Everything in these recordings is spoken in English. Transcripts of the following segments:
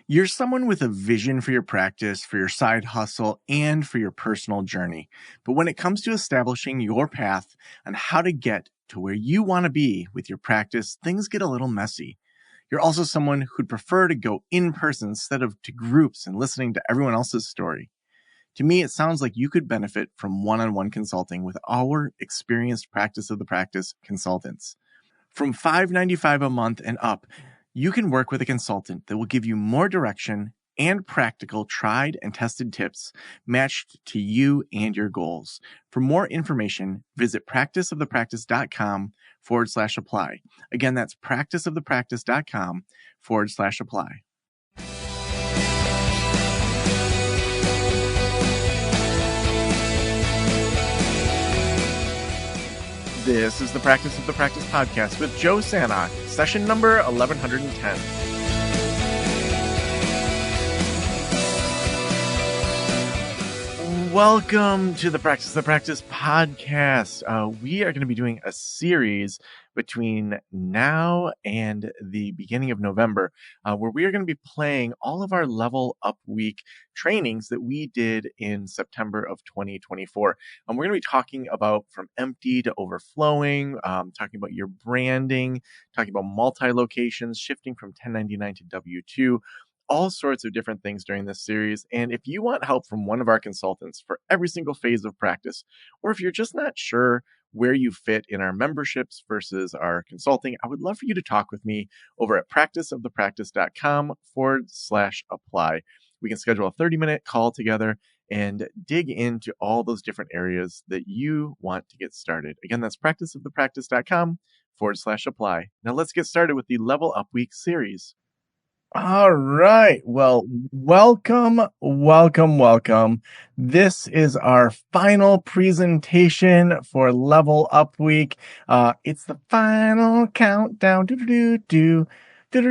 You're someone with a vision for your practice, for your side hustle, and for your personal journey. But when it comes to establishing your path on how to get to where you want to be with your practice, things get a little messy. You're also someone who'd prefer to go in person instead of to groups and listening to everyone else's story. To me, it sounds like you could benefit from one-on-one consulting with our experienced practice of the practice consultants. From $5.95 a month and up, you can work with a consultant that will give you more direction and practical tried and tested tips matched to you and your goals. For more information, visit practiceofthepractice.com/apply. Again, that's practiceofthepractice.com/apply. This is the Practice of the Practice podcast with Joe Sanok, session number 1110. Welcome to the Practice of the Practice podcast. We are going to be doing a series between now and the beginning of November, where we are going to be playing all of our Level Up Week trainings that we did in September of 2024. And we're going to be talking about from empty to overflowing, talking about your branding, talking about multi-locations, shifting from 1099 to W-2, all sorts of different things during this series. And if you want help from one of our consultants for every single phase of practice, or if you're just not sure where you fit in our memberships versus our consulting, I would love for you to talk with me over at practiceofthepractice.com/apply. We can schedule a 30-minute call together and dig into all those different areas that you want to get started. Again, that's practiceofthepractice.com/apply. Now let's get started with the Level Up Week series. All right. Well, welcome. This is our final presentation for Level Up Week. It's the final countdown. All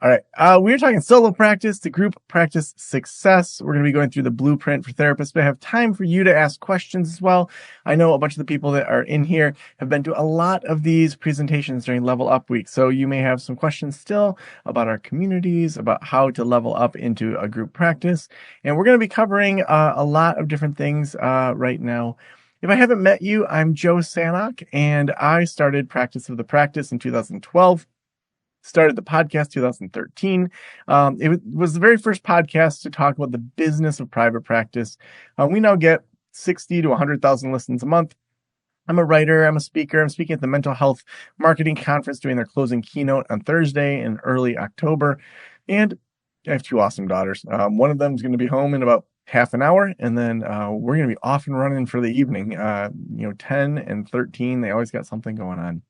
right. We're talking solo practice to group practice success. We're going to be going through the blueprint for therapists, but I have time for you to ask questions as well. I know a bunch of the people that are in here have been to a lot of these presentations during Level Up Week. So you may have some questions still about our communities, about how to level up into a group practice. And we're going to be covering a lot of different things right now. If I haven't met you, I'm Joe Sanok, and I started Practice of the Practice in 2012. Started the podcast 2013. It was the very first podcast to talk about the business of private practice. We now get 60 to 100,000 listens a month. I'm a writer. I'm a speaker. I'm speaking at the Mental Health Marketing Conference doing their closing keynote on Thursday in early October. And I have two awesome daughters. One of them is going to be home in about half an hour, and then we're going to be off and running for the evening. 10 and 13, they always got something going on.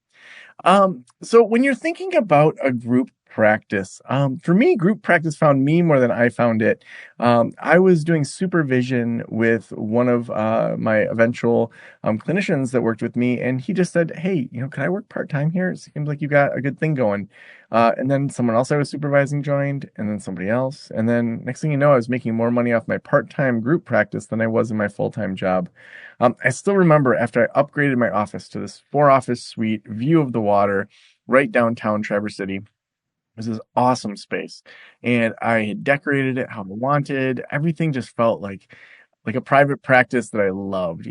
So when you're thinking about a group practice, for me, group practice found me more than I found it. I was doing supervision with one of my eventual clinicians that worked with me, and he just said, "Hey, can I work part-time here? It seems like you got a good thing going." And then someone else I was supervising joined, and then somebody else. And then next thing you know, I was making more money off my part-time group practice than I was in my full-time job. I still remember after I upgraded my office to this 4-office suite, view of the water, right downtown Traverse City. It was this awesome space. And I had decorated it how I wanted. Everything just felt like a private practice that I loved.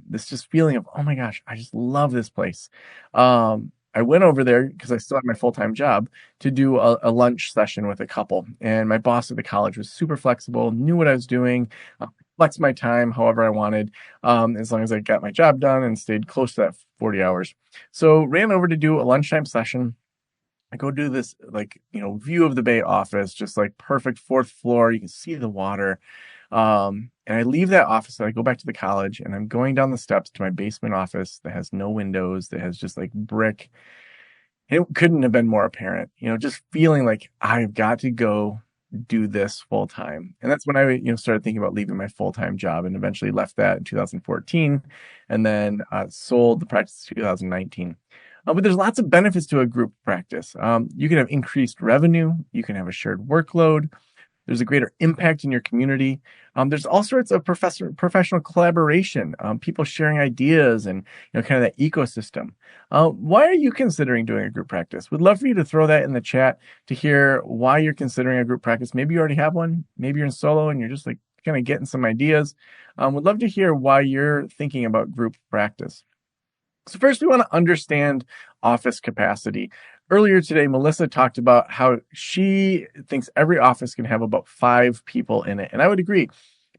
This just feeling of, oh my gosh, I just love this place. I went over there because I still had my full-time job to do a lunch session with a couple. And my boss at the college was super flexible, knew what I was doing, flex my time however I wanted, as long as I got my job done and stayed close to that 40 hours. So ran over to do a lunchtime session. I go do this view of the Bay office, just like perfect 4th floor. You can see the water. And I leave that office and I go back to the college, and I'm going down the steps to my basement office that has no windows, that has just like brick. It couldn't have been more apparent, just feeling like I've got to go do this full time. And that's when I, started thinking about leaving my full-time job, and eventually left that in 2014, and then sold the practice in 2019. But there's lots of benefits to a group practice. You can have increased revenue. You can have a shared workload. There's a greater impact in your community. There's all sorts of professional collaboration, people sharing ideas, and kind of that ecosystem. Why are you considering doing a group practice? Would love for you to throw that in the chat to hear why you're considering a group practice. Maybe you already have one. Maybe you're in solo and you're just like kind of getting some ideas. Would love to hear why you're thinking about group practice. So first, we want to understand office capacity. Earlier today, Melissa talked about how she thinks every office can have about 5 people in it. And I would agree,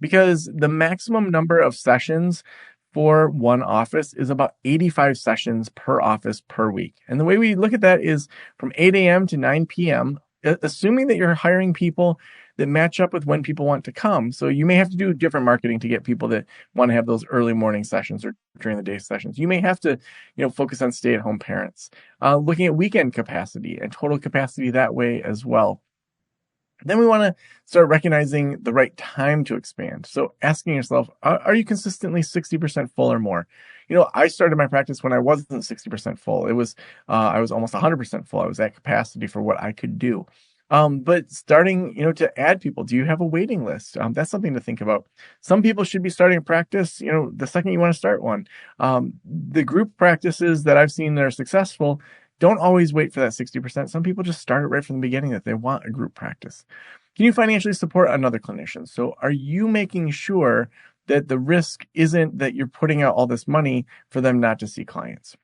because the maximum number of sessions for one office is about 85 sessions per office per week. And the way we look at that is from 8 a.m. to 9 p.m., assuming that you're hiring people that match up with when people want to come. So you may have to do different marketing to get people that want to have those early morning sessions or during the day sessions. You may have to, focus on stay-at-home parents, looking at weekend capacity and total capacity that way as well. Then we want to start recognizing the right time to expand. So asking yourself, are you consistently 60% full or more? I started my practice when I wasn't 60% full. It was, I was almost 100% full. I was at capacity for what I could do. But starting, to add people, do you have a waiting list? That's something to think about. Some people should be starting a practice, the second you want to start one. The group practices that I've seen that are successful don't always wait for that 60%. Some people just start it right from the beginning that they want a group practice. Can you financially support another clinician? So are you making sure that the risk isn't that you're putting out all this money for them not to see clients?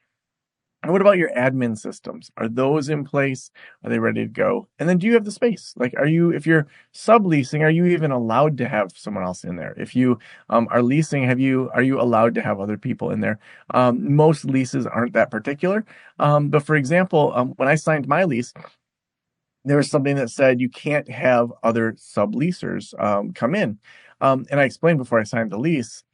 And what about your admin systems? Are those in place? Are they ready to go? And then do you have the space? Like, if you're subleasing, are you even allowed to have someone else in there? If you are leasing, are you allowed to have other people in there? Most leases aren't that particular. But for example, when I signed my lease, there was something that said you can't have other subleasers come in. And I explained before I signed the lease,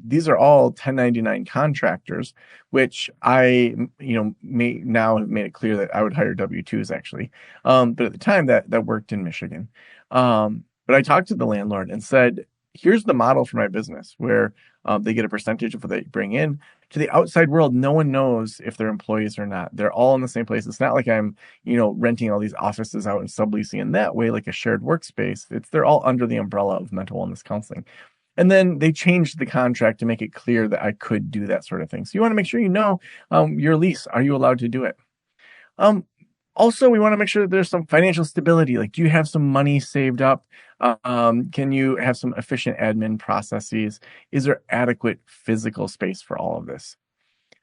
these are all 1099 contractors, which I, may now have made it clear that I would hire W-2s actually. But at the time that worked in Michigan. But I talked to the landlord and said, here's the model for my business where they get a percentage of what they bring in. To the outside world, no one knows if they're employees or not. They're all in the same place. It's not like I'm, renting all these offices out and subleasing in that way, like a shared workspace. They're all under the umbrella of mental wellness counseling. And then they changed the contract to make it clear that I could do that sort of thing. So you want to make sure your lease. Are you allowed to do it? Also, we want to make sure that there's some financial stability. Like, do you have some money saved up? Can you have some efficient admin processes? Is there adequate physical space for all of this?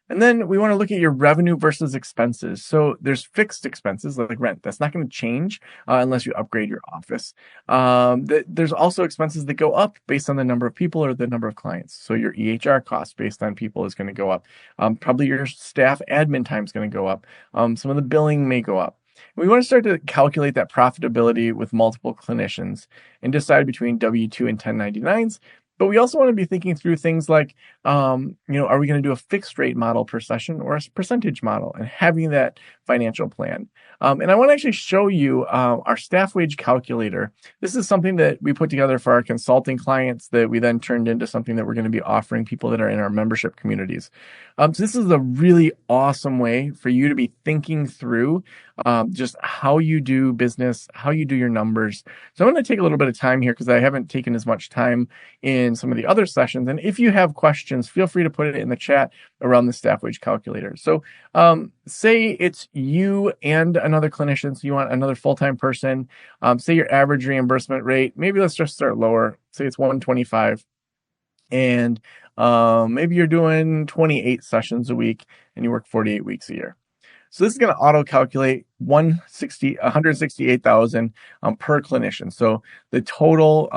And then we want to look at your revenue versus expenses. So there's fixed expenses like rent. That's not going to change unless you upgrade your office. There's also expenses that go up based on the number of people or the number of clients. So your EHR cost based on people is going to go up. Probably your staff admin time is going to go up. Some of the billing may go up. We want to start to calculate that profitability with multiple clinicians and decide between W-2 and 1099s. But we also want to be thinking through things like, are we going to do a fixed rate model per session or a percentage model, and having that financial plan. And I want to actually show you our staff wage calculator. This is something that we put together for our consulting clients that we then turned into something that we're going to be offering people that are in our membership communities. So this is a really awesome way for you to be thinking through just how you do business, how you do your numbers. So I'm going to take a little bit of time here because I haven't taken as much time in some of the other sessions. And if you have questions, feel free to put it in the chat around the staff wage calculator. So say it's you and another clinician, so you want another full-time person. Say your average reimbursement rate, maybe let's just start lower. Say it's 125. And maybe you're doing 28 sessions a week and you work 48 weeks a year. So this is going to auto-calculate 168,000 per clinician. So the total,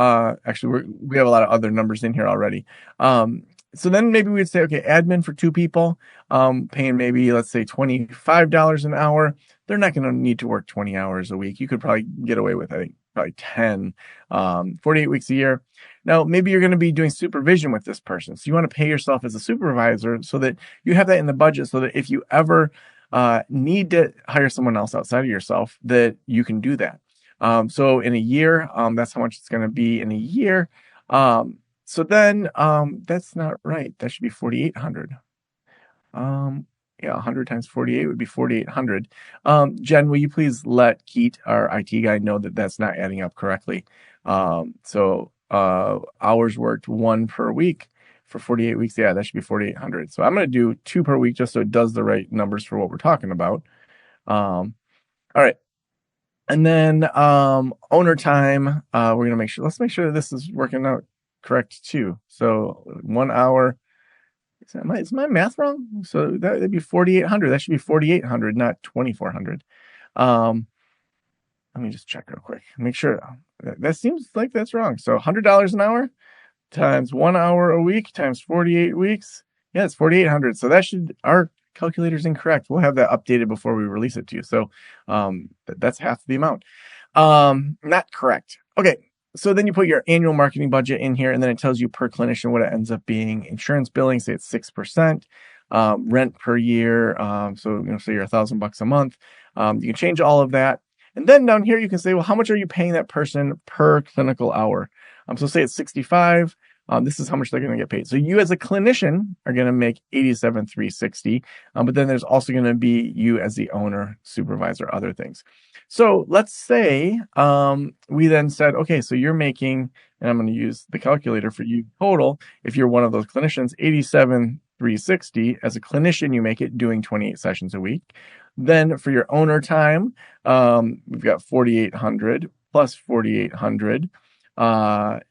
actually, we have a lot of other numbers in here already. So then maybe we'd say, okay, admin for 2 people, paying maybe, let's say, $25 an hour. They're not going to need to work 20 hours a week. You could probably get away with, I think, probably 10, 48 weeks a year. Now, maybe you're going to be doing supervision with this person. So you want to pay yourself as a supervisor so that you have that in the budget so that if you ever need to hire someone else outside of yourself, that you can do that. So in a year, that's how much it's going to be in a year. So then that's not right. That should be 4,800. Yeah, 100 times 48 would be 4,800. Jen, will you please let Keith, our IT guy, know that that's not adding up correctly? Hours worked 1 per week for 48 weeks. Yeah, that should be 4,800. So I'm going to do 2 per week just so it does the right numbers for what we're talking about. All right. And then owner time, we're going to make sure, let's make sure that this is working out correct too. So 1 hour. Is my math wrong? So that'd be 4,800. That should be 4,800, not 2,400. Let me just check real quick. Make sure that seems like that's wrong. So $100 an hour times 1 hour a week times 48 weeks. Yeah, it's 4,800. So our calculator's incorrect. We'll have that updated before we release it to you. So that's half the amount. Not correct. Okay. So then you put your annual marketing budget in here, and then it tells you per clinician what it ends up being. Insurance billing, say it's 6%. Rent per year. So say you're $1,000 a month. You can change all of that. And then down here, you can say, well, how much are you paying that person per clinical hour? So say it's 65. This is how much they're going to get paid. So you as a clinician are going to make $87,360. But then there's also going to be you as the owner, supervisor, other things. So let's say we then said, okay, so you're making, and I'm going to use the calculator for you total, if you're one of those clinicians, $87,360. As a clinician, you make it doing 28 sessions a week. Then for your owner time, we've got 4,800 plus 4,800. And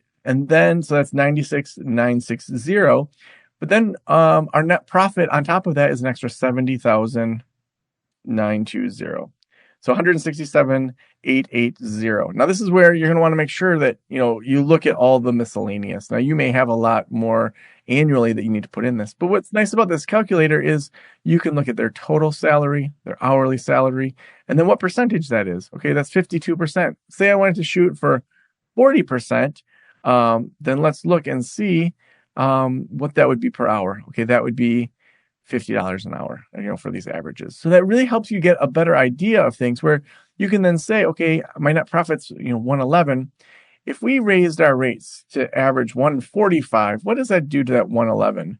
then, so that's 96,960. But then our net profit on top of that is an extra 70,920. So 167,880. Now this is where you're going to want to make sure that, you look at all the miscellaneous. Now you may have a lot more annually that you need to put in this. But what's nice about this calculator is you can look at their total salary, their hourly salary, and then what percentage that is. Okay, that's 52%. Say I wanted to shoot for 40%. Then let's look and see what that would be per hour. Okay, that would be $50 an hour, for these averages. So that really helps you get a better idea of things where you can then say, okay, my net profit's 111. If we raised our rates to average 145, what does that do to that 111?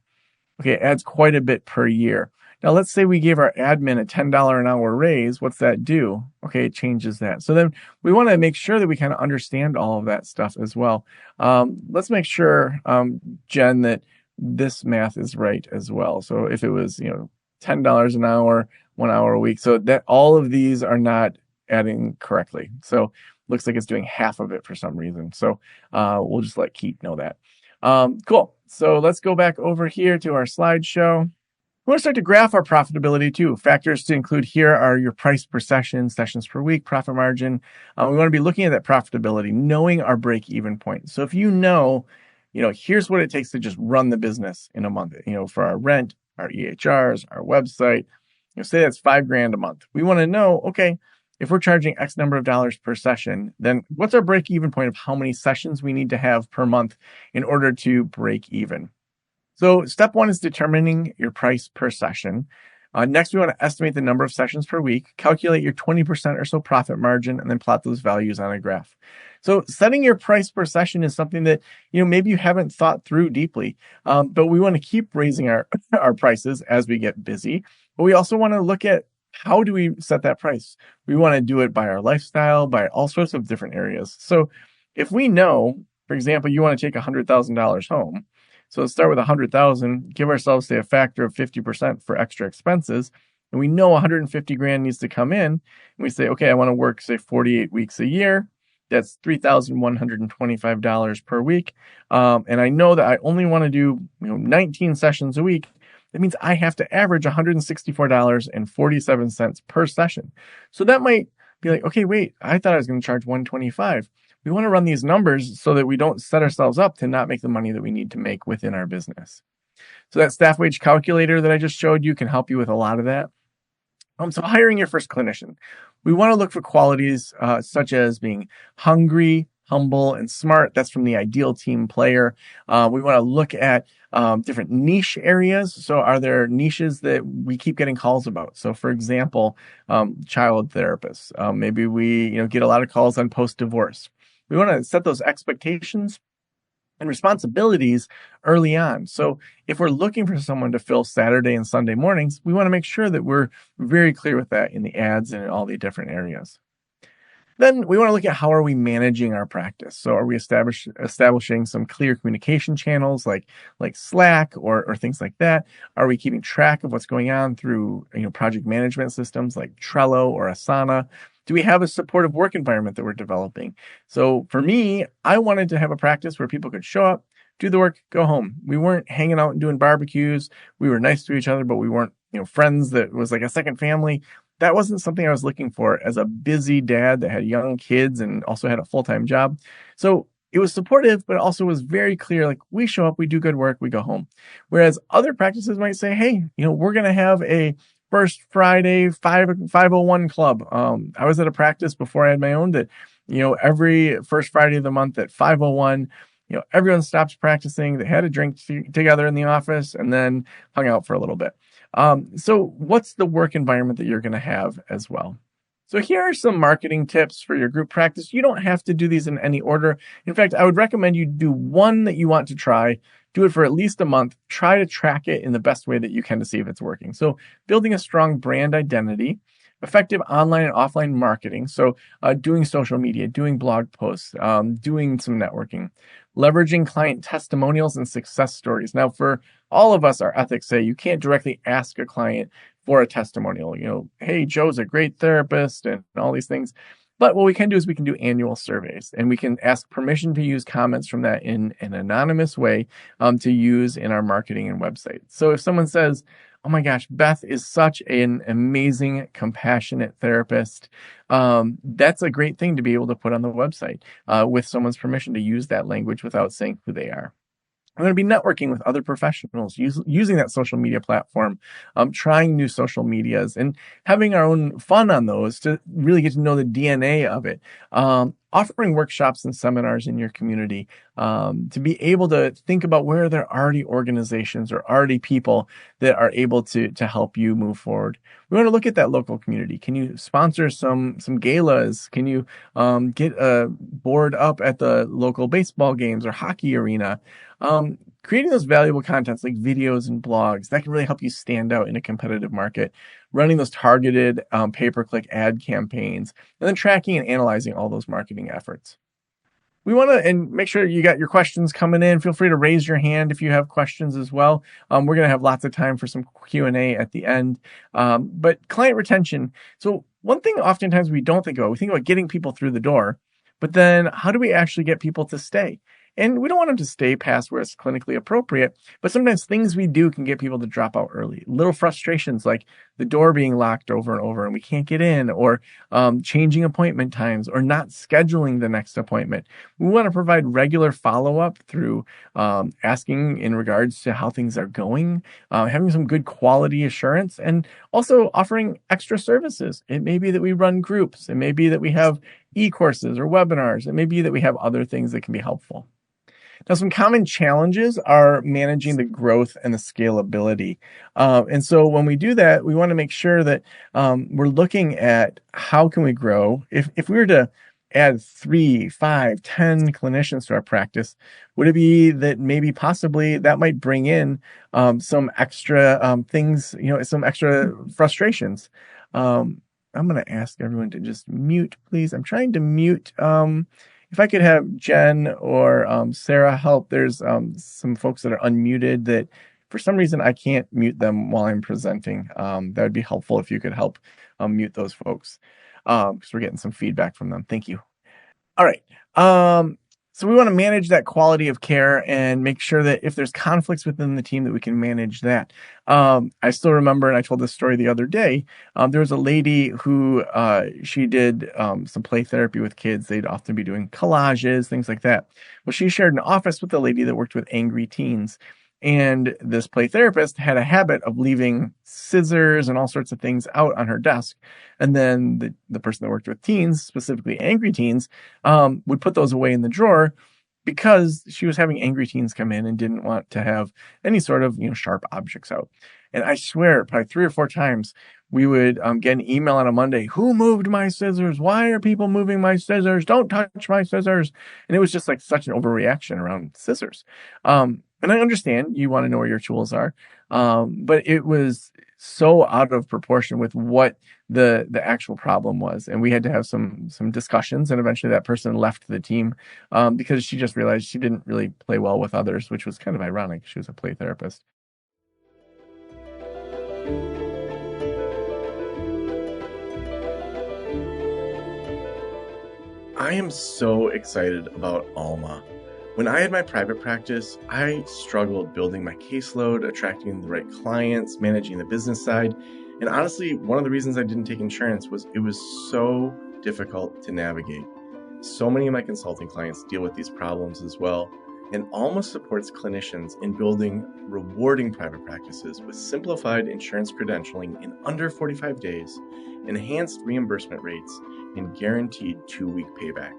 Okay, it adds quite a bit per year. Now, let's say we gave our admin a $10 an hour raise. What's that do? Okay, it changes that. So then we want to make sure that we kind of understand all of that stuff as well. Let's make sure, Jen, that this math is right as well. So if it was, $10 an hour, 1 hour a week, so that all of these are not adding correctly. So looks like it's doing half of it for some reason. So we'll just let Keith know that. Cool. So let's go back over here to our slideshow. We want to start to graph our profitability too. Factors to include here are your price per session, sessions per week, profit margin. We want to be looking at that profitability, knowing our break-even point. So if here's what it takes to just run the business in a month, for our rent, our EHRs, our website, say that's $5,000 a month. We want to know, okay, if we're charging X number of dollars per session, then what's our break-even point of how many sessions we need to have per month in order to break even? So step 1 is determining your price per session. Next, we want to estimate the number of sessions per week, calculate your 20% or so profit margin, and then plot those values on a graph. So setting your price per session is something that, maybe you haven't thought through deeply, but we want to keep raising our prices as we get busy. But we also want to look at how do we set that price? We want to do it by our lifestyle, by all sorts of different areas. So if we know, for example, you want to take $100,000 home, so let's start with 100,000, give ourselves, say, a factor of 50% for extra expenses, and we know 150 grand needs to come in, and we say, okay, I want to work, say, 48 weeks a year. That's $3,125 per week. And I know that I only want to do 19 sessions a week. That means I have to average $164.47 per session. So that might be like, okay, wait, I thought I was going to charge $125. We want to run these numbers so that we don't set ourselves up to not make the money that we need to make within our business. So that staff wage calculator that I just showed you can help you with a lot of that. So hiring your first clinician. We want to look for qualities such as being hungry, humble, and smart. That's from the ideal team player. We want to look at different niche areas. So are there niches that we keep getting calls about? So for example, child therapists. Maybe we get a lot of calls on post-divorce. We want to set those expectations and responsibilities early on. So if we're looking for someone to fill Saturday and Sunday mornings, we want to make sure that we're very clear with that in the ads and in all the different areas. Then we want to look at how are we managing our practice. So are we establishing some clear communication channels like Slack or things like that? Are we keeping track of what's going on through project management systems like Trello or Asana? Do we have a supportive work environment that we're developing? So for me, I wanted to have a practice where people could show up, do the work, go home. We weren't hanging out and doing barbecues. We were nice to each other, but we weren't friends that was like a second family. That wasn't something I was looking for as a busy dad that had young kids and also had a full-time job. So it was supportive, but it also was very clear, like we show up, we do good work, we go home. Whereas other practices might say, hey, we're going to have a first Friday 501 club. I was at a practice before I had my own that, every first Friday of the month at 501, everyone stops practicing. They had a drink together in the office and then hung out for a little bit. So what's the work environment that you're going to have as well? So here are some marketing tips for your group practice. You don't have to do these in any order. In fact, I would recommend you do one that you want to try. Do it for at least a month. Try to track it in the best way that you can to see if it's working. So building a strong brand identity, effective online and offline marketing. So doing social media, doing blog posts, doing some networking, leveraging client testimonials and success stories. Now, for all of us, our ethics say you can't directly ask a client for a testimonial. Hey, Joe's a great therapist and all these things. But what we can do is we can do annual surveys and we can ask permission to use comments from that in an anonymous way to use in our marketing and website. So if someone says, oh my gosh, Beth is such an amazing, compassionate therapist, that's a great thing to be able to put on the website with someone's permission to use that language without saying who they are. I'm going to be networking with other professionals using that social media platform, trying new social medias and having our own fun on those to really get to know the DNA of it. Offering workshops and seminars in your community to be able to think about where there are already organizations or already people that are able to help you move forward. We want to look at that local community. Can you sponsor some galas? Can you get a board up at the local baseball games or hockey arena? Creating those valuable contents like videos and blogs that can really help you stand out in a competitive market, running those targeted pay-per-click ad campaigns, and then tracking and analyzing all those marketing efforts. We want to, and make sure you got your questions coming in. Feel free to raise your hand if you have questions as well. We're going to have lots of time for some Q&A at the end. But client retention. So one thing oftentimes we don't think about, we think about getting people through the door, but then how do we actually get people to stay? And we don't want them to stay past where it's clinically appropriate, but sometimes things we do can get people to drop out early. Little frustrations like the door being locked over and over and we can't get in, or changing appointment times, or not scheduling the next appointment. We want to provide regular follow-up through asking in regards to how things are going, having some good quality assurance, and also offering extra services. It may be that we run groups. It may be that we have e-courses or webinars. It may be that we have other things that can be helpful. Now, some common challenges are managing the growth and the scalability. And so when we do that, we want to make sure that we're looking at how can we grow. If we were to add 3, 5, 10 clinicians to our practice, would it be that maybe possibly that might bring in some extra things, some extra frustrations? I'm going to ask everyone to just mute, please. I'm trying to mute. If I could have Jen or Sarah help, there's some folks that are unmuted that for some reason I can't mute them while I'm presenting. That would be helpful if you could help mute those folks because we're getting some feedback from them. Thank you. All right. So we want to manage that quality of care and make sure that if there's conflicts within the team that we can manage that. I still remember, and I told this story the other day, there was a lady who she did some play therapy with kids. They'd often be doing collages, things like that. Well, she shared an office with a lady that worked with angry teens. And this play therapist had a habit of leaving scissors and all sorts of things out on her desk. And then the person that worked with teens, specifically angry teens, would put those away in the drawer because she was having angry teens come in and didn't want to have any sort of, sharp objects out. And I swear, probably 3 or 4 times, we would get an email on a Monday. Who moved my scissors? Why are people moving my scissors? Don't touch my scissors. And it was just like such an overreaction around scissors. And I understand you want to know where your tools are. But it was so out of proportion with what the actual problem was. And we had to have some discussions, and eventually that person left the team because she just realized she didn't really play well with others, which was kind of ironic. She was a play therapist. I am so excited about Alma. When I had my private practice, I struggled building my caseload, attracting the right clients, managing the business side. And honestly, one of the reasons I didn't take insurance was it was so difficult to navigate. So many of my consulting clients deal with these problems as well. And Alma supports clinicians in building rewarding private practices with simplified insurance credentialing in under 45 days, enhanced reimbursement rates, and guaranteed 2-week payback,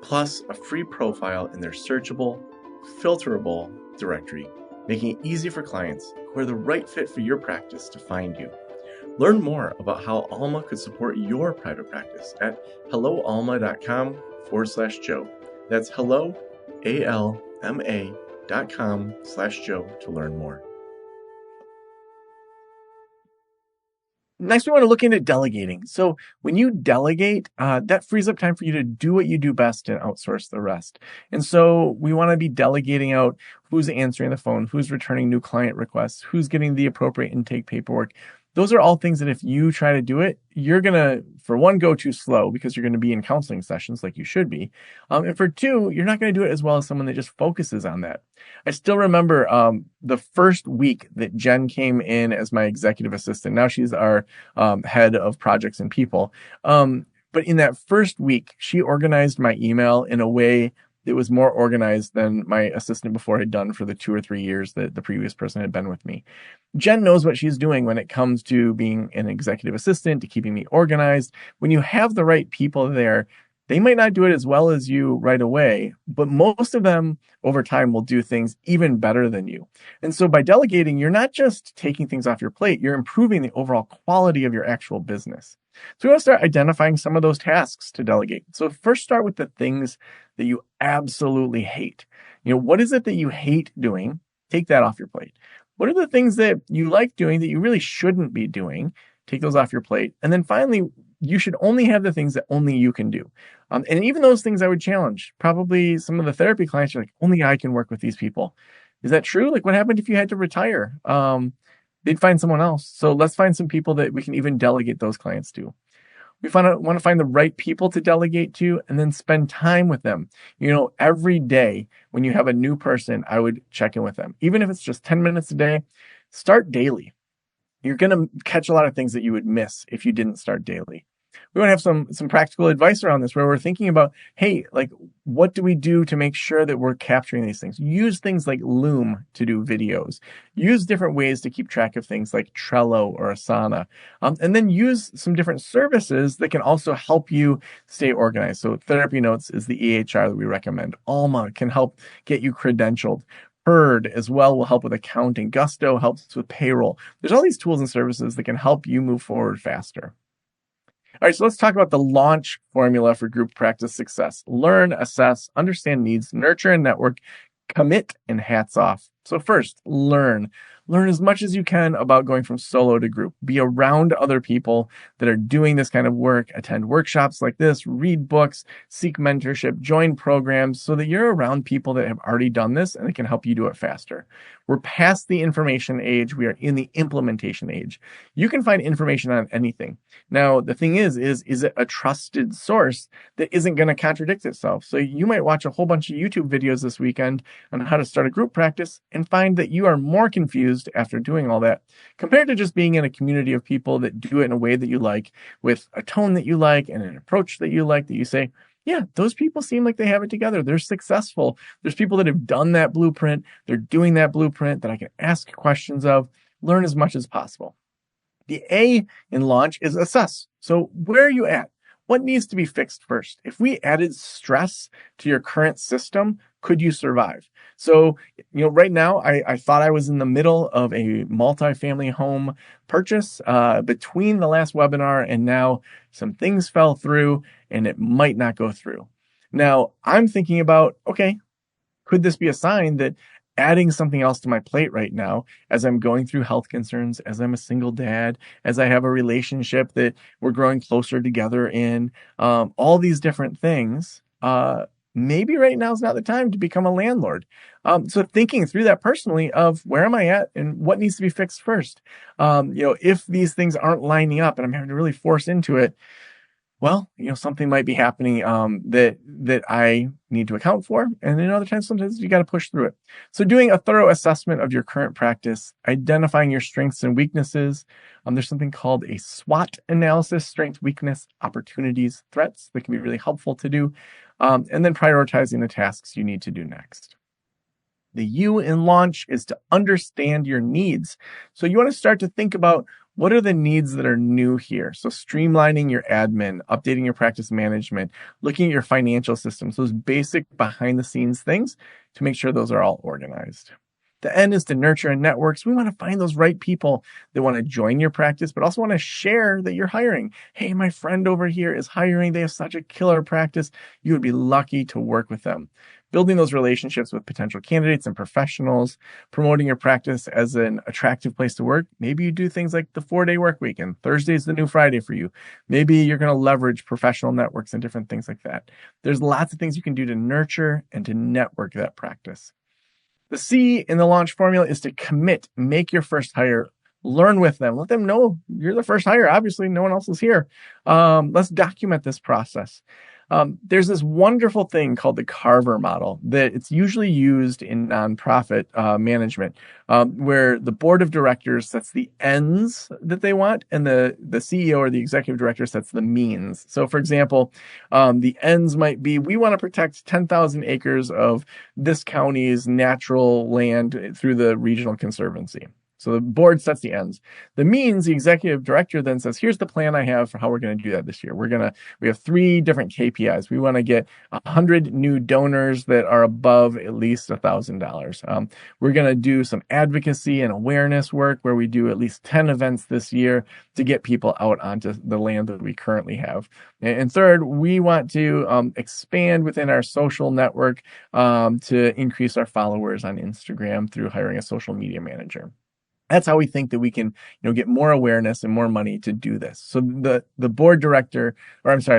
plus a free profile in their searchable, filterable directory, making it easy for clients who are the right fit for your practice to find you. Learn more about how Alma could support your private practice at helloalma.com/Joe. That's hello, ALMA.com/Joe to learn more. Next, we want to look into delegating. So when you delegate, that frees up time for you to do what you do best and outsource the rest. And so we want to be delegating out who's answering the phone, who's returning new client requests, who's getting the appropriate intake paperwork. Those are all things that if you try to do it, you're going to, for one, go too slow because you're going to be in counseling sessions like you should be. And for two, you're not going to do it as well as someone that just focuses on that. I still remember the first week that Jen came in as my executive assistant. Now she's our head of projects and people. But in that first week, she organized my email in a way that was more organized than my assistant before had done for the 2 or 3 years that the previous person had been with me. Jen knows what she's doing when it comes to being an executive assistant, to keeping me organized. When you have the right people there, they might not do it as well as you right away, but most of them over time will do things even better than you. And so by delegating, you're not just taking things off your plate, you're improving the overall quality of your actual business. So we want to start identifying some of those tasks to delegate. So first start with the things that you absolutely hate. What is it that you hate doing? Take that off your plate. What are the things that you like doing that you really shouldn't be doing? Take those off your plate. And then finally, you should only have the things that only you can do. And even those things I would challenge. Probably some of the therapy clients are like, only I can work with these people. Is that true? Like, what happened if you had to retire? They'd find someone else. So let's find some people that we can even delegate those clients to. We want to find the right people to delegate to and then spend time with them. Every day when you have a new person, I would check in with them. Even if it's just 10 minutes a day, start daily. You're going to catch a lot of things that you would miss if you didn't start daily. We want to have some practical advice around this where we're thinking about, hey, like, what do we do to make sure that we're capturing these things? Use things like Loom to do videos. Use different ways to keep track of things like Trello or Asana. And then use some different services that can also help you stay organized. So Therapy Notes is the EHR that we recommend. Alma can help get you credentialed. Herd as well will help with accounting. Gusto helps with payroll. There's all these tools and services that can help you move forward faster. All right, so let's talk about the launch formula for group practice success. Learn, assess, understand needs, nurture and network, commit, and hats off. So first, learn. Learn as much as you can about going from solo to group. Be around other people that are doing this kind of work. Attend workshops like this, read books, seek mentorship, join programs so that you're around people that have already done this and it can help you do it faster. We're past the information age. We are in the implementation age. You can find information on anything. Now, the thing is it a trusted source that isn't going to contradict itself? So you might watch a whole bunch of YouTube videos this weekend on how to start a group practice and find that you are more confused after doing all that compared to just being in a community of people that do it in a way that you like, with a tone that you like and an approach that you like, that you say, yeah, those people seem like they have it together. They're successful. There's people that have done that blueprint. They're doing that blueprint that I can ask questions of. Learn as much as possible. The A in launch is assess. So where are you at? What needs to be fixed first? If we added stress to your current system, Could you survive? So, right now I thought I was in the middle of a multifamily home purchase between the last webinar and now some things fell through and it might not go through. Now I'm thinking about, okay, could this be a sign that adding something else to my plate right now, as I'm going through health concerns, as I'm a single dad, as I have a relationship that we're growing closer together in, all these different things, maybe right now is not the time to become a landlord. So thinking through that personally of where am I at and what needs to be fixed first. If these things aren't lining up and I'm having to really force into it, well, something might be happening that I need to account for. And then other times, sometimes you got to push through it. So doing a thorough assessment of your current practice, identifying your strengths and weaknesses. There's something called a SWOT analysis, strength, weakness, opportunities, threats, that can be really helpful to do. And then prioritizing the tasks you need to do next. The U in launch is to understand your needs. So you want to start to think about what are the needs that are new here. So streamlining your admin, updating your practice management, looking at your financial systems, those basic behind the scenes things to make sure those are all organized. The N is to nurture and networks. We want to find those right people that want to join your practice, but also want to share that you're hiring. Hey, my friend over here is hiring. They have such a killer practice. You would be lucky to work with them. Building those relationships with potential candidates and professionals, promoting your practice as an attractive place to work. Maybe you do things like the 4-day work week and Thursday's the new Friday for you. Maybe you're going to leverage professional networks and different things like that. There's lots of things you can do to nurture and to network that practice. The C in the launch formula is to commit, make your first hire, learn with them, let them know you're the first hire. Obviously, no one else is here. Let's document this process. There's this wonderful thing called the Carver model that it's usually used in nonprofit management, where the board of directors sets the ends that they want, and the CEO or the executive director sets the means. So, for example, the ends might be, we want to protect 10,000 acres of this county's natural land through the regional conservancy. So the board sets the ends. The means, the executive director then says, here's the plan I have for how we're going to do that this year. We have 3 different KPIs. We want to get 100 new donors that are above at least $1,000. We're going to do some advocacy and awareness work where we do at least 10 events this year to get people out onto the land that we currently have. And third, we want to expand within our social network to increase our followers on Instagram through hiring a social media manager. That's how we think that we can, get more awareness and more money to do this. So the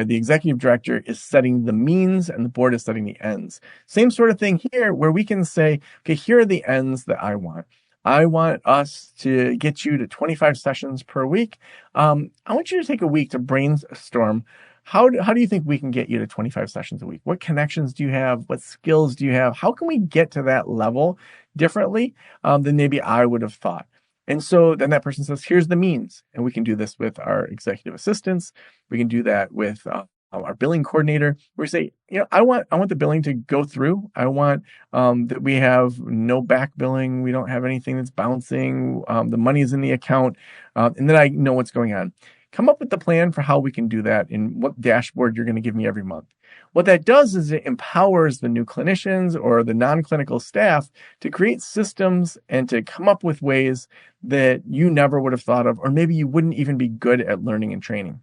executive director is setting the means and the board is setting the ends. Same sort of thing here where we can say, okay, here are the ends that I want. I want us to get you to 25 sessions per week. I want you to take a week to brainstorm. How do you think we can get you to 25 sessions a week? What connections do you have? What skills do you have? How can we get to that level differently than maybe I would have thought? And so then that person says, here's the means. And we can do this with our executive assistants. We can do that with our billing coordinator. We say, I want the billing to go through. I want that we have no back billing. We don't have anything that's bouncing. The money is in the account. And then I know what's going on. Come up with the plan for how we can do that and what dashboard you're going to give me every month. What that does is it empowers the new clinicians or the non-clinical staff to create systems and to come up with ways that you never would have thought of, or maybe you wouldn't even be good at learning and training.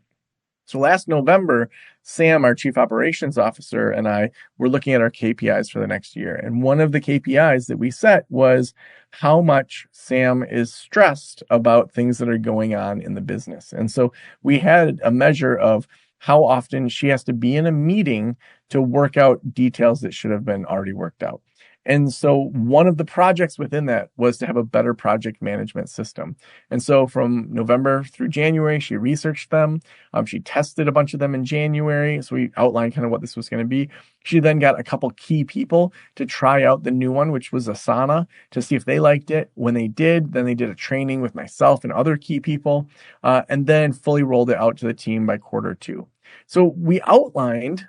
So last November, Sam, our chief operations officer, and I were looking at our KPIs for the next year. And one of the KPIs that we set was how much Sam is stressed about things that are going on in the business. And so we had a measure of how often she has to be in a meeting to work out details that should have been already worked out. And so one of the projects within that was to have a better project management system. And so from November through January, she researched them. She tested a bunch of them in January. So we outlined kind of what this was going to be. She then got a couple key people to try out the new one, which was Asana, to see if they liked it. When they did, then they did a training with myself and other key people, and then fully rolled it out to the team by Q2. So we outlined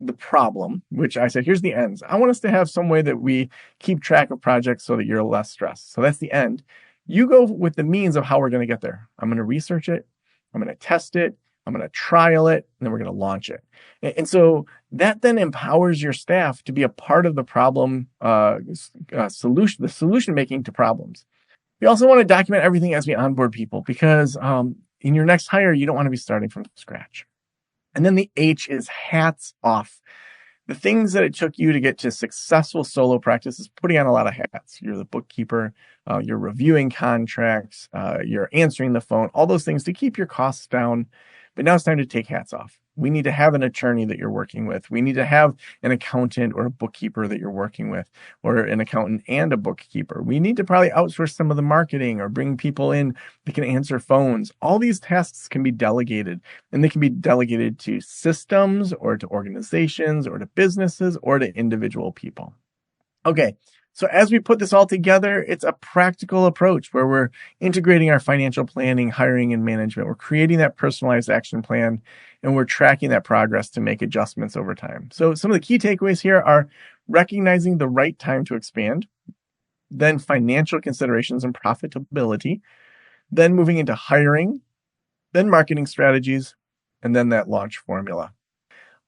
the problem, which I said, here's the ends. I want us to have some way that we keep track of projects so that you're less stressed. So that's the end. You go with the means of how we're going to get there. I'm going to research it. I'm going to test it. I'm going to trial it, and then we're going to launch it. And so that then empowers your staff to be a part of the problem solution, the solution making to problems. We also want to document everything as we onboard people because in your next hire, you don't want to be starting from scratch. And then the H is hats off. The things that it took you to get to successful solo practice is putting on a lot of hats. You're the bookkeeper, you're reviewing contracts, you're answering the phone, all those things to keep your costs down. But now it's time to take hats off. We need to have an attorney that you're working with. We need to have an accountant or a bookkeeper that you're working with, or an accountant and a bookkeeper. We need to probably outsource some of the marketing or bring people in that can answer phones. All these tasks can be delegated, and they can be delegated to systems or to organizations or to businesses or to individual people. Okay. So as we put this all together, it's a practical approach where we're integrating our financial planning, hiring, and management. We're creating that personalized action plan, and we're tracking that progress to make adjustments over time. So some of the key takeaways here are recognizing the right time to expand, then financial considerations and profitability, then moving into hiring, then marketing strategies, and then that launch formula.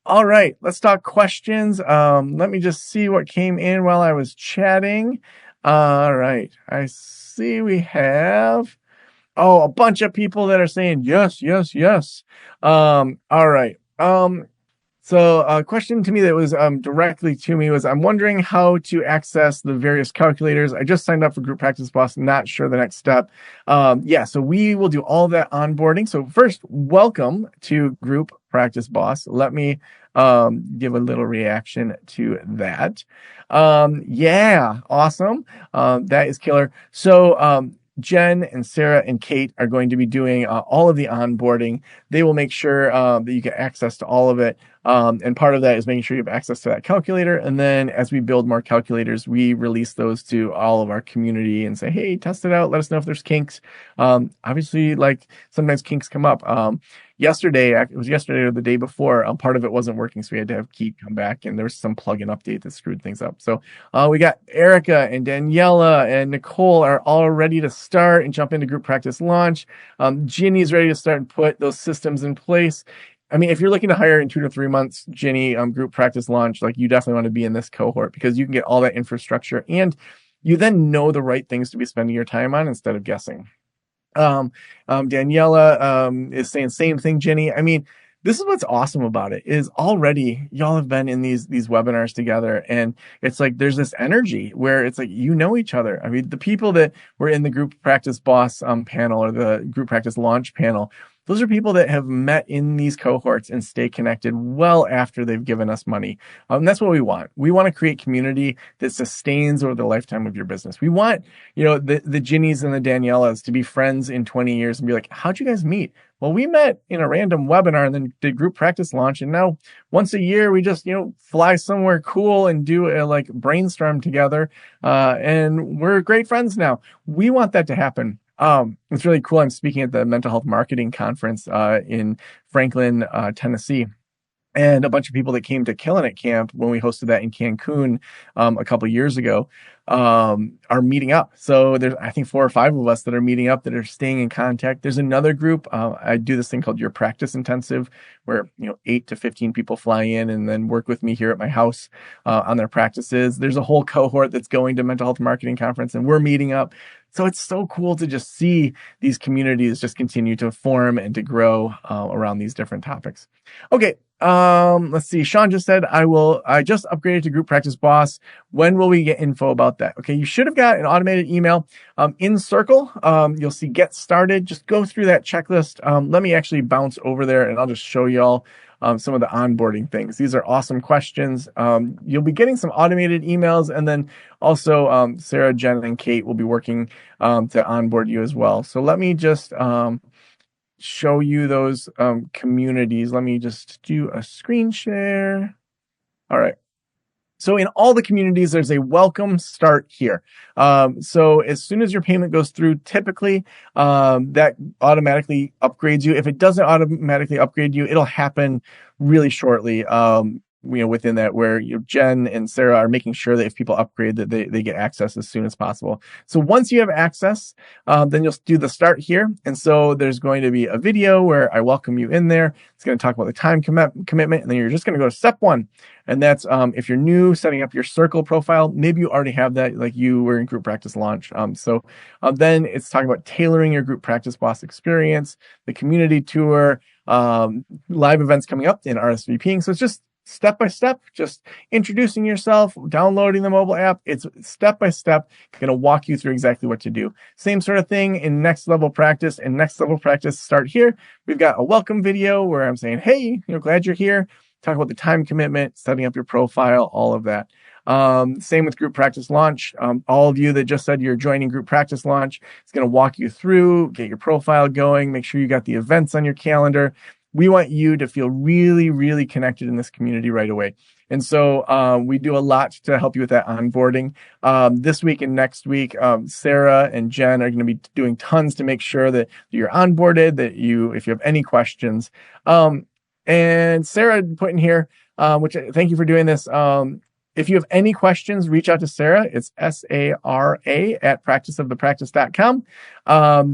All right, let's talk questions. Let me just see what came in while I was chatting. All right, I see we have, a bunch of people that are saying yes, yes, yes. All right. So a question to me that was directly to me was, I'm wondering how to access the various calculators. I just signed up for Group Practice Boss, not sure the next step. So we will do all that onboarding. So first, welcome to Group Practice Boss. Let me give a little reaction to that. Awesome. That is killer. So Jen and Sarah and Kate are going to be doing all of the onboarding. They will make sure that you get access to all of it. And part of that is making sure you have access to that calculator. And then as we build more calculators, we release those to all of our community and say, hey, test it out. Let us know if there's kinks. Obviously, like sometimes kinks come up. It was yesterday or the day before, part of it wasn't working. So we had to have Keith come back, and there was some plugin update that screwed things up. So we got Erica and Daniela and Nicole are all ready to start and jump into Group Practice Launch. Ginny's ready to start and put those systems in place. I mean, if you're looking to hire in 2 to 3 months, Ginny, Group Practice Launch, like you definitely want to be in this cohort because you can get all that infrastructure and you then know the right things to be spending your time on instead of guessing. Daniela is saying same thing, Jenny. I mean, this is what's awesome about it is already y'all have been in these webinars together, and it's like there's this energy where it's like you know each other. I mean, the people that were in the Group Practice Boss panel or the Group Practice Launch panel, those are people that have met in these cohorts and stay connected well after they've given us money. That's what we want. We want to create community that sustains over the lifetime of your business. We want, the Ginnies and the Danielas to be friends in 20 years and be like, how'd you guys meet? Well, we met in a random webinar and then did Group Practice Launch. And now once a year, we just, fly somewhere cool and do a brainstorm together. And we're great friends now. We want that to happen. It's really cool. I'm speaking at the Mental Health Marketing Conference in Franklin, Tennessee. And a bunch of people that came to Killin' It Camp when we hosted that in Cancun a couple of years ago are meeting up. So there's, I think, 4 or 5 of us that are meeting up that are staying in contact. There's another group. I do this thing called Your Practice Intensive, where 8 to 15 people fly in and then work with me here at my house on their practices. There's a whole cohort that's going to Mental Health Marketing Conference, and we're meeting up. So it's so cool to just see these communities just continue to form and to grow around these different topics. Okay. Let's see. Sean just said, I just upgraded to Group Practice Boss. When will we get info about that? Okay. You should have got an automated email, in Circle. You'll see Get Started. Just go through that checklist. Let me actually bounce over there and I'll just show y'all some of the onboarding things. These are awesome questions. You'll be getting some automated emails, and then also Sarah, Jen, and Kate will be working to onboard you as well. So let me just show you those communities. Let me just do a screen share. All right. So in all the communities, there's a welcome start here. So as soon as your payment goes through, typically that automatically upgrades you. If it doesn't automatically upgrade you, it'll happen really shortly. within that, where Jen and Sarah are making sure that if people upgrade, that they get access as soon as possible. So once you have access, then you'll do the start here. And so there's going to be a video where I welcome you in there. It's going to talk about the time commitment, and then you're just going to go to step 1. And that's if you're new, setting up your circle profile. Maybe you already have that, like you were in group practice launch. Then it's talking about tailoring your group practice boss experience, the community tour, live events coming up, and RSVPing. So it's just step by step, just introducing yourself, downloading the mobile app. It's step by step, going to walk you through exactly what to do. Same sort of thing in next level practice. And next level practice, start here. We've got a welcome video where I'm saying, hey, glad you're here. Talk about the time commitment, setting up your profile, all of that. Same with group practice launch. All of you that just said you're joining group practice launch, it's going to walk you through, get your profile going, make sure you got the events on your calendar. We want you to feel really, really connected in this community right away. And so we do a lot to help you with that onboarding. This week and next week, Sarah and Jen are going to be doing tons to make sure that you're onboarded, that if you have any questions. And Sarah put in here, which thank you for doing this. If you have any questions, reach out to Sarah. It's SARA@practiceofthepractice.com.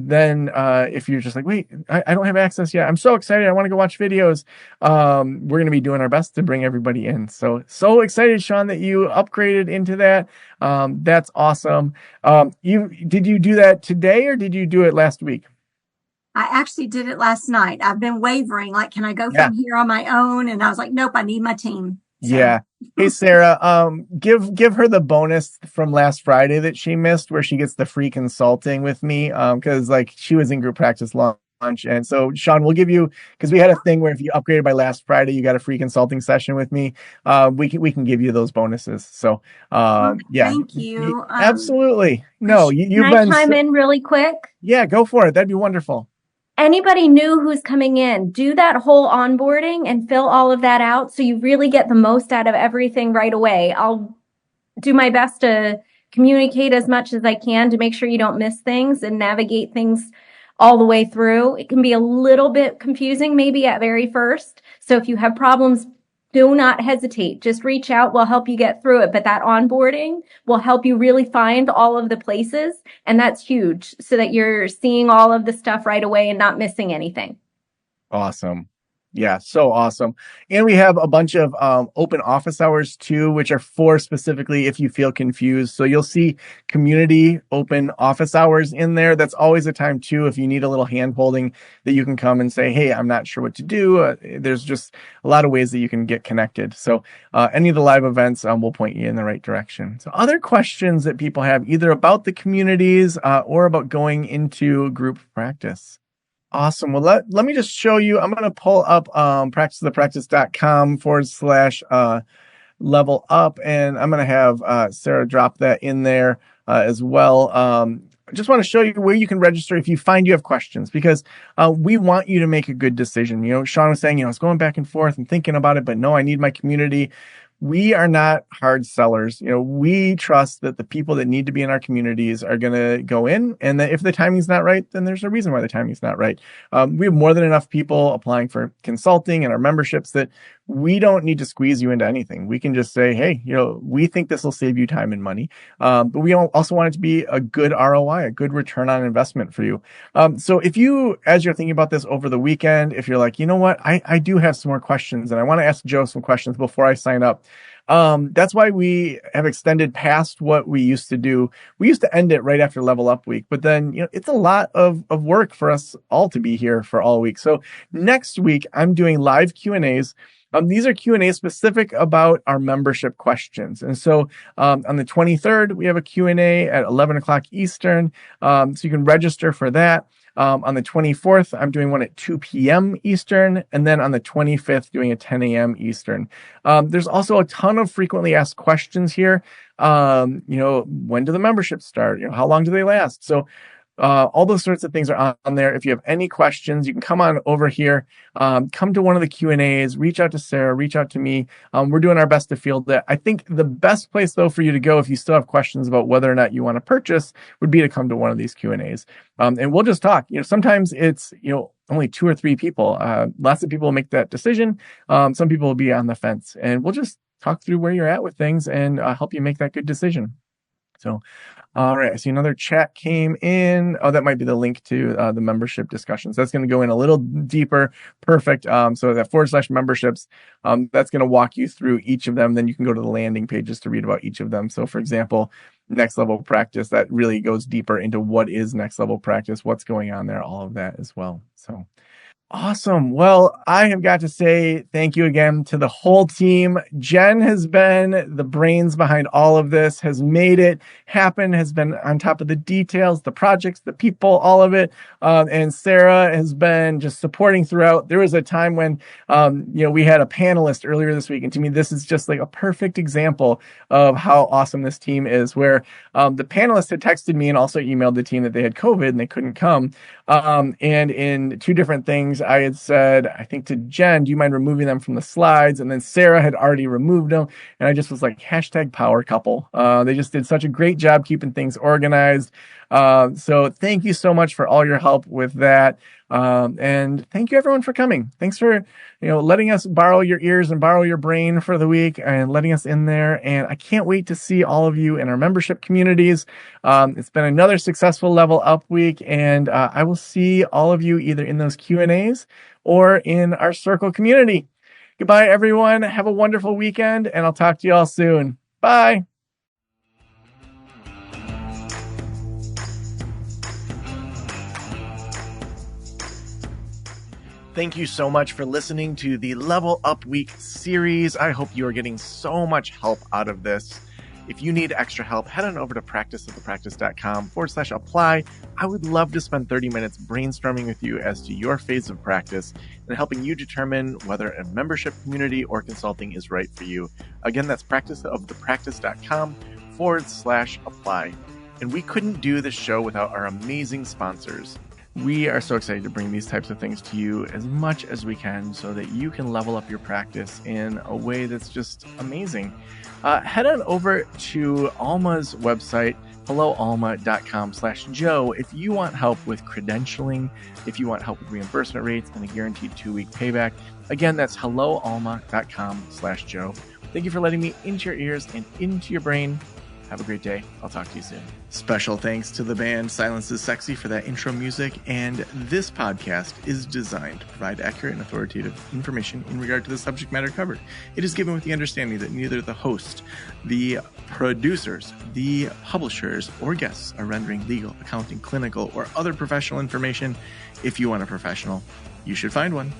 Then if you're just like, wait, I don't have access yet. I'm so excited. I want to go watch videos. We're going to be doing our best to bring everybody in. So excited, Sean, that you upgraded into that. That's awesome. Did you do that today or did you do it last week? I actually did it last night. I've been wavering, like, can I go from here on my own? And I was like, nope, I need my team. So. Yeah. Hey, Sarah, give her the bonus from last Friday that she missed, where she gets the free consulting with me. Cause like she was in group practice launch. And so Sean, we'll give you, cause we had a thing where if you upgraded by last Friday, you got a free consulting session with me. We can give you those bonuses. So, yeah. Thank you. Absolutely. No, you've been. Can I chime in really quick? Yeah, go for it. That'd be wonderful. Anybody new who's coming in, do that whole onboarding and fill all of that out so you really get the most out of everything right away. I'll do my best to communicate as much as I can to make sure you don't miss things and navigate things all the way through. It can be a little bit confusing maybe at very first. So if you have problems, do not hesitate. Just reach out. We'll help you get through it. But that onboarding will help you really find all of the places. And that's huge so that you're seeing all of the stuff right away and not missing anything. Awesome. Yeah, so awesome. And we have a bunch of open office hours too, which are for specifically if you feel confused. So you'll see community open office hours in there. That's always a time too, if you need a little hand holding, that you can come and say, hey, I'm not sure what to do. There's just a lot of ways that you can get connected. So any of the live events will point you in the right direction. So other questions that people have either about the communities or about going into group practice. Awesome. Well, let me just show you. I'm going to pull up practiceofthepractice.com /level up, and I'm going to have Sarah drop that in there as well. I just want to show you where you can register if you find you have questions, because we want you to make a good decision. Sean was saying, I was going back and forth and thinking about it, but no, I need my community. We are not hard sellers. We trust that the people that need to be in our communities are going to go in, and that if the timing's not right, then there's a reason why the timing's not right. We have more than enough people applying for consulting and our memberships that we don't need to squeeze you into anything. We can just say, hey, we think this will save you time and money. But we also want it to be a good ROI, a good return on investment for you. So if you, as you're thinking about this over the weekend, if you're like, you know what, I do have some more questions and I want to ask Joe some questions before I sign up. That's why we have extended past what we used to do. We used to end it right after Level Up Week, but then, it's a lot of work for us all to be here for all week. So next week, I'm doing live Q&As. These are Q&A specific about our membership questions. And so on the 23rd, we have a Q&A at 11 o'clock Eastern. So you can register for that. On the 24th, I'm doing one at 2 p.m. Eastern. And then on the 25th, doing a 10 a.m. Eastern. There's also a ton of frequently asked questions here. When do the memberships start? How long do they last? So All those sorts of things are on there. If you have any questions, you can come on over here, come to one of the Q&As, reach out to Sarah, reach out to me. We're doing our best to field it. I think the best place though for you to go if you still have questions about whether or not you want to purchase would be to come to one of these Q&As. And we'll just talk. Sometimes it's, only 2 or 3 people. Lots of people will make that decision. Some people will be on the fence, and we'll just talk through where you're at with things and help you make that good decision. So, all right. I see another chat came in. Oh, that might be the link to the membership discussions. That's going to go in a little deeper. Perfect. So that /memberships, that's going to walk you through each of them. Then you can go to the landing pages to read about each of them. So for example, next level practice, that really goes deeper into what is next level practice, what's going on there, all of that as well. So awesome. Well, I have got to say thank you again to the whole team. Jen has been the brains behind all of this, has made it happen, has been on top of the details, the projects, the people, all of it. And Sarah has been just supporting throughout. There was a time when, we had a panelist earlier this week. And to me, this is just like a perfect example of how awesome this team is, where the panelist had texted me and also emailed the team that they had COVID and they couldn't come. And in 2 different things, I had said, I think to Jen, do you mind removing them from the slides? And then Sarah had already removed them. And I just was like, #power couple. They just did such a great job keeping things organized. So thank you so much for all your help with that. And thank you everyone for coming. Thanks for, letting us borrow your ears and borrow your brain for the week and letting us in there. And I can't wait to see all of you in our membership communities. It's been another successful Level Up week, and I will see all of you either in those Q&As or in our circle community. Goodbye, everyone. Have a wonderful weekend, and I'll talk to you all soon. Bye. Thank you so much for listening to the Level Up Week series. I hope you are getting so much help out of this. If you need extra help, head on over to practiceofthepractice.com/apply. I would love to spend 30 minutes brainstorming with you as to your phase of practice and helping you determine whether a membership community or consulting is right for you. Again, that's practiceofthepractice.com/apply. And we couldn't do this show without our amazing sponsors. We are so excited to bring these types of things to you as much as we can so that you can level up your practice in a way that's just amazing. Head on over to Alma's website, helloalma.com/Joe, if you want help with credentialing, if you want help with reimbursement rates and a guaranteed 2-week payback. Again, that's helloalma.com/Joe. Thank you for letting me into your ears and into your brain. Have a great day. I'll talk to you soon. Special thanks to the band Silence is Sexy for that intro music, and this podcast is designed to provide accurate and authoritative information in regard to the subject matter covered. It is given with the understanding that neither the host, the producers, the publishers, or guests are rendering legal, accounting, clinical, or other professional information. If you want a professional, you should find one.